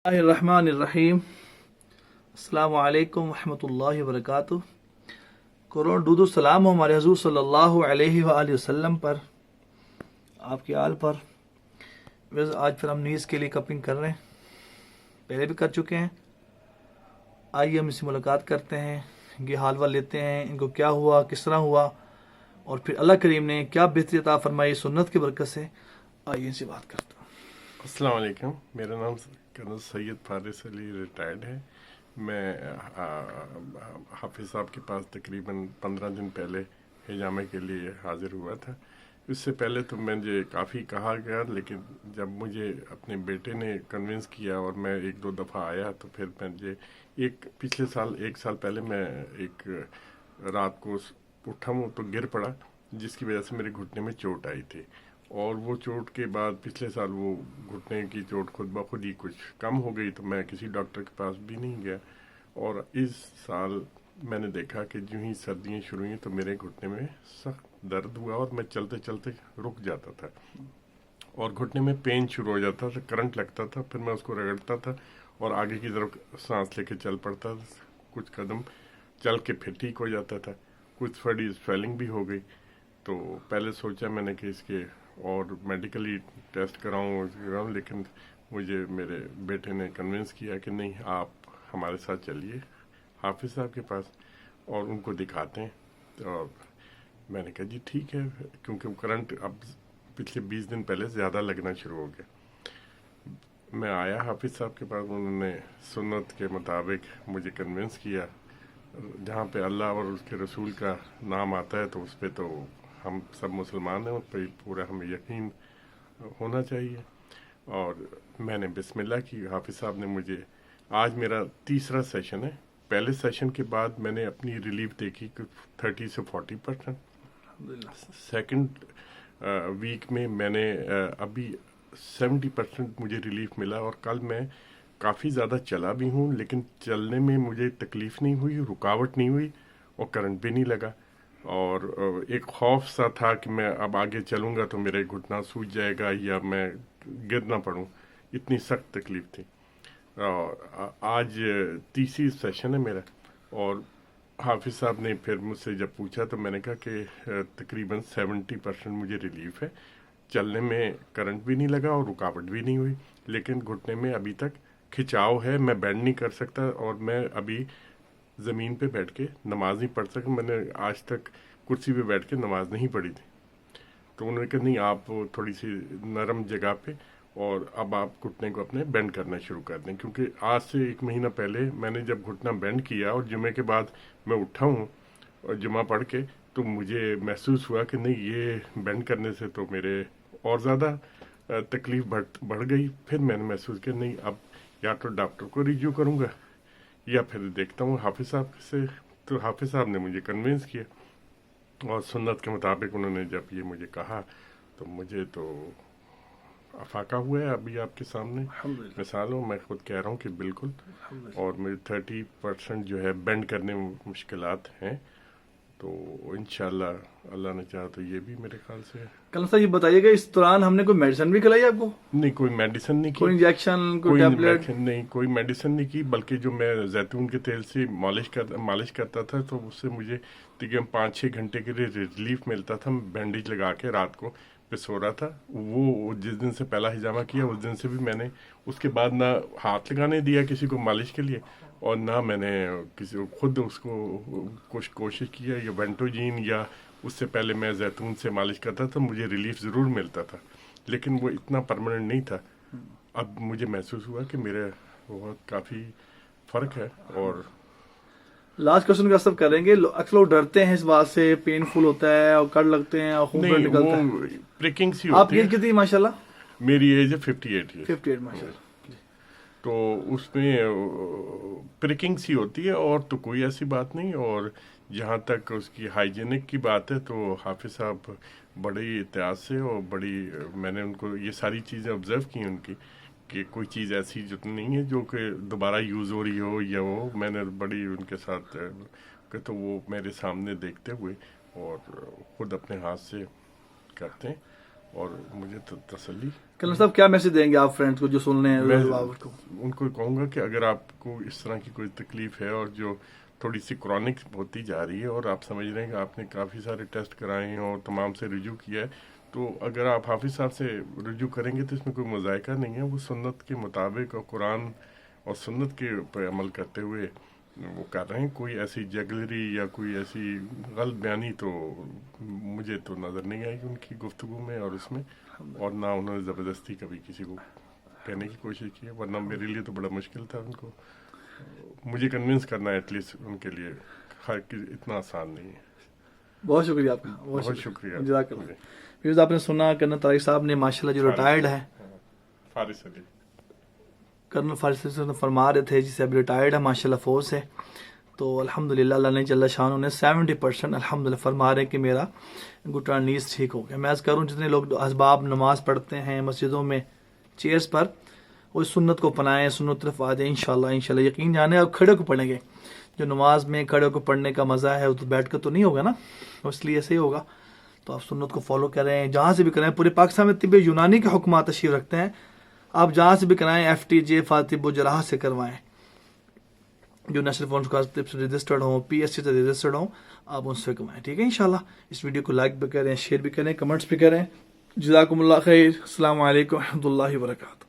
الرحمان الرحیم. السلام علیکم ورحمۃ اللہ وبرکاتہ. کروڑ درود و سلام ہو ہمارے حضور صلی اللہ علیہ وآلہ وسلم پر، آپ کے آل پر. آج پھر ہم نیوز کے لیے کپنگ کر رہے ہیں، پہلے بھی کر چکے ہیں. آئیے ہم اس سے ملاقات کرتے ہیں، ان کی حال وال لیتے ہیں، ان کو کیا ہوا، کس طرح ہوا، اور پھر اللہ کریم نے کیا بہتری عطا فرمائی سنت کی برکت سے. آئیے ان سے بات کرتا ہوں. السلام علیکم. میرا نام کرنل سید فارث علی ریٹائرڈ ہے. میں حافظ صاحب کے پاس تقریباً 15 دن پہلے حجامے کے لیے حاضر ہوا تھا. اس سے پہلے تو مجھے کافی کہا گیا، لیکن جب مجھے اپنے بیٹے نے کنونس کیا اور میں ایک دو دفعہ آیا تو پھر مجھے پچھلے سال 1 سال پہلے میں ایک رات کو اٹھا ہوں تو گر پڑا، جس کی وجہ سے میرے گھٹنے میں چوٹ آئی تھی. اور وہ چوٹ کے بعد پچھلے سال وہ گھٹنے کی چوٹ خود بخود ہی کچھ کم ہو گئی، تو میں کسی ڈاکٹر کے پاس بھی نہیں گیا. اور اس سال میں نے دیکھا کہ جو ہی سردیاں شروع ہوئیں تو میرے گھٹنے میں سخت درد ہوا اور میں چلتے چلتے رک جاتا تھا اور گھٹنے میں پین شروع ہو جاتا تھا، کرنٹ لگتا تھا. پھر میں اس کو رگڑتا تھا اور آگے کی طرف سانس لے کے چل پڑتا تھا. کچھ قدم چل کے پھر ٹھیک ہو جاتا تھا. کچھ تھوڑی سویلنگ بھی ہو گئی. تو پہلے سوچا میں نے کہ اس کے اور میڈیکلی ٹیسٹ کراؤں، لیکن مجھے میرے بیٹے نے کنونس کیا کہ نہیں، آپ ہمارے ساتھ چلیے حافظ صاحب کے پاس اور ان کو دکھاتے ہیں. اور میں نے کہا جی ٹھیک ہے، کیونکہ کرنٹ اب پچھلے 20 دن پہلے زیادہ لگنا شروع ہو گیا. میں آیا حافظ صاحب کے پاس، انہوں نے سنت کے مطابق مجھے کنونس کیا. جہاں پہ اللہ اور اس کے رسول کا نام آتا ہے تو اس پہ تو ہم سب مسلمان ہیں، اس پہ پورا ہمیں یقین ہونا چاہیے. اور میں نے بسم اللہ کی. حافظ صاحب نے مجھے، آج میرا 3را سیشن ہے. پہلے سیشن کے بعد میں نے اپنی ریلیف دیکھی کہ 30 سے 40%. سیکنڈ ویک میں نے ابھی 70% مجھے ریلیف ملا. اور کل میں کافی زیادہ چلا بھی ہوں، لیکن چلنے میں مجھے تکلیف نہیں ہوئی، رکاوٹ نہیں ہوئی اور کرنٹ بھی نہیں لگا. اور ایک خوف سا تھا کہ میں اب آگے چلوں گا تو میرے گھٹنا سوج جائے گا یا میں گر نہ پڑوں، اتنی سخت تکلیف تھی. آج 3ری سیشن ہے میرا. اور حافظ صاحب نے پھر مجھ سے جب پوچھا تو میں نے کہا کہ تقریباً 70% مجھے ریلیف ہے. چلنے میں کرنٹ بھی نہیں لگا اور رکاوٹ بھی نہیں ہوئی، لیکن گھٹنے میں ابھی تک کھچاؤ ہے. میں بینڈ نہیں کر سکتا اور میں ابھی زمین پہ بیٹھ کے نماز نہیں پڑھ سکتا. میں نے آج تک کرسی پہ بیٹھ کے نماز نہیں پڑھی تھی. تو انہوں نے کہا نہیں، آپ تھوڑی سی نرم جگہ پہ اور اب آپ گھٹنے کو اپنے بینڈ کرنا شروع کر دیں. کیونکہ آج سے 1 مہینہ پہلے میں نے جب گھٹنا بینڈ کیا اور جمعے کے بعد میں اٹھا ہوں اور جمعہ پڑھ کے، تو مجھے محسوس ہوا کہ نہیں، یہ بینڈ کرنے سے تو میرے اور زیادہ تکلیف بڑھ گئی. پھر میں نے محسوس کیا نہیں، اب یا تو ڈاکٹر کو ریجیو کروں گا یا پھر دیکھتا ہوں حافظ صاحب سے. تو حافظ صاحب نے مجھے کنونس کیا اور سنت کے مطابق انہوں نے جب یہ مجھے کہا تو مجھے تو افاقہ ہوا ہے. ابھی آپ کے سامنے مثال ہو، میں خود کہہ رہا ہوں کہ بالکل. اور میرے 30% جو ہے بینڈ کرنے میں مشکلات ہیں. تو انشاءاللہ اللہ نے چاہا تو یہ بھی میرے خیال سے. کل صاحب یہ بتائیے گا، اس دوران ہم نے کوئی میڈیسن بھی کھلائی آپ کو؟ نہیں، کوئی میڈیسن نہیں کی، کوئی انجیکشن، کوئی ٹیبلٹ نہیں، کوئی میڈیسن نہیں کی. بلکہ جو میں زیتون کے تیل سے مالش کرتا تھا تو اس سے مجھے تقریباً 5-6 گھنٹے کے لیے ریلیف ملتا تھا. بینڈیج لگا کے رات کو پہ سو رہا تھا. وہ جس دن سے پہلا حجامہ کیا اس دن سے بھی میں نے اس کے بعد نہ ہاتھ لگانے دیا کسی کو مالش کے لیے، اور نہ میں نے کسی کو خود اس کو کچھ کوشش کیا. یا وینٹوجین یا اس سے پہلے میں زیتون سے مالش کرتا تھا، مجھے ریلیف ضرور ملتا تھا، لیکن وہ اتنا پرماننٹ نہیں تھا. اب مجھے محسوس ہوا کہ میرے بہت کافی فرق ہے. اور لاسٹ کوشچن کا سب کریں گے. اکثر لوگ ڈرتے ہیں اس بات سے، پین فل ہوتا ہے اور کٹ لگتے ہیں اور خون نکلتا ہے. پریکنگ سی آپ ہوتی ہے. ایج کتنی ماشاءاللہ؟ میری ایج ہے 58 ایئر. 58 ماشاءاللہ. تو اس میں پریکنگ سی ہوتی ہے اور تو کوئی ایسی بات نہیں. اور جہاں تک اس کی ہائیجینک کی بات ہے تو حافظ صاحب بڑی احتیاط سے اور میں نے ان کو یہ ساری چیزیں آبزرو کی ان کی، کہ کوئی چیز ایسی جو نہیں ہے جو کہ دوبارہ یوز ہو رہی ہو یا وہ. میں نے بڑی ان کے ساتھ کہ تو وہ میرے سامنے دیکھتے ہوئے اور خود اپنے ہاتھ سے کرتے ہیں. اور مجھے تسلی. کرنل صاحب کیا میسج دیں گے آپ فرینڈس کو جو سن رہے ہیں؟ میں ان کو کہوں گا کہ اگر آپ کو اس طرح کی کوئی تکلیف ہے اور جو تھوڑی سی کرونک ہوتی جا رہی ہے اور آپ سمجھ رہے ہیں کہ آپ نے کافی سارے ٹیسٹ کرائے ہیں اور تمام سے رجوع کیا ہے، تو اگر آپ حافظ صاحب سے رجوع کریں گے تو اس میں کوئی مذائقہ نہیں ہے. وہ سنت کے مطابق اور قرآن اور سنت کے پر عمل کرتے ہوئے وہ کر رہے ہیں. کوئی ایسی جگلری یا کوئی ایسی غلط بیانی تو مجھے تو نظر نہیں آئی ان کی گفتگو میں اور اس میں، اور نہ انہوں نے زبردستی کبھی کسی کو کہنے کی کوشش کی ہے. ورنہ میرے لیے تو بڑا مشکل تھا ان کو مجھے کنونس کرنا ایٹ لیسٹ ان کے لیے اتنا آسان نہیں ہے. بہت شکریہ آپ کا، بہت شکریہ. جزاک اللہ. ویوز آپ نے سنا کرنل طارق صاحب نے ماشاءاللہ جو ریٹائرڈ ہے، فارس علی کرنل فارطب صاحب فرما رہے تھے جسے اب ریٹائرڈ ہے ماشاءاللہ فوج سے، تو الحمدللہ اللہ نے جل شان نے 70% الحمدللہ فرما رہے کہ میرا گھٹنا نیز ٹھیک ہو گیا. میں عرض کروں جتنے لوگ اسباب نماز پڑھتے ہیں مسجدوں میں چیئرز پر، وہ سنت کو اپنائیں، سنت طرف آ جائیں انشاءاللہ یقین جانے. اور کھڑے کو پڑھیں گے، جو نماز میں کھڑے کو پڑھنے کا مزہ ہے وہ تو بیٹھ کر تو نہیں ہوگا نا، اس لیے ایسے ہی ہوگا. تو آپ سنت کو فالو کریں جہاں سے بھی کریں. پورے پاکستان میں طب یونانی کے حکمات تشریف رکھتے ہیں، آپ جہاں سے بھی کرائیں، FTJ فارطب والجراحت سے کروائیں، جو نیشنل سٹوڈنس ہوں، PSC سے رجسٹرڈ ہوں، آپ ان سے کروائیں. ٹھیک ہے انشاءاللہ. اس ویڈیو کو لائک بھی کریں، شیئر بھی کریں، کمنٹس بھی کریں. جزاکم اللہ خیر. السلام علیکم ورحمۃ اللہ وبرکاتہ.